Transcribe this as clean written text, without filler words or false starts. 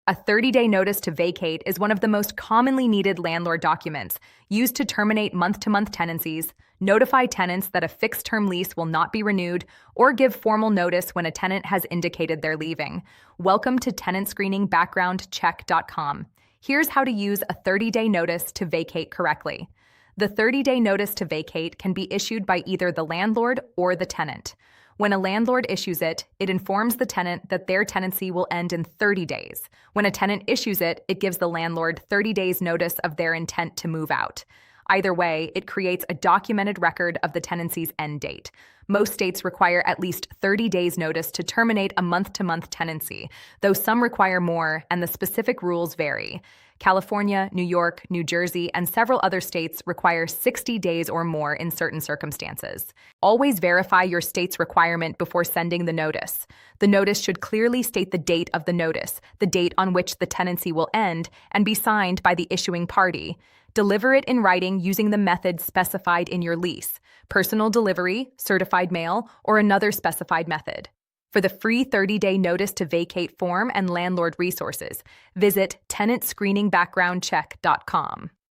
A 30-day notice to vacate is one of the most commonly needed landlord documents, used to terminate month-to-month tenancies, notify tenants that a fixed-term lease will not be renewed, or give formal notice when a tenant has indicated they're leaving. Welcome to tenantscreeningbackgroundcheck.com. Here's how to use a 30-day notice to vacate correctly. The 30-day notice to vacate can be issued by either the landlord or the tenant. When a landlord issues it, it informs the tenant that their tenancy will end in 30 days. When a tenant issues it, it gives the landlord 30 days notice of their intent to move out. Either way, it creates a documented record of the tenancy's end date. Most states require at least 30 days notice to terminate a month-to-month tenancy, though some require more and the specific rules vary. California, New York, New Jersey, and several other states require 60 days or more in certain circumstances. Always verify your state's requirement before sending the notice. The notice should clearly state the date of the notice, the date on which the tenancy will end, and be signed by the issuing party. Deliver it in writing using the method specified in your lease: personal delivery, certified mail, or another specified method. For the free 30-day notice to vacate form and landlord resources, visit tenantscreeningbackgroundcheck.com.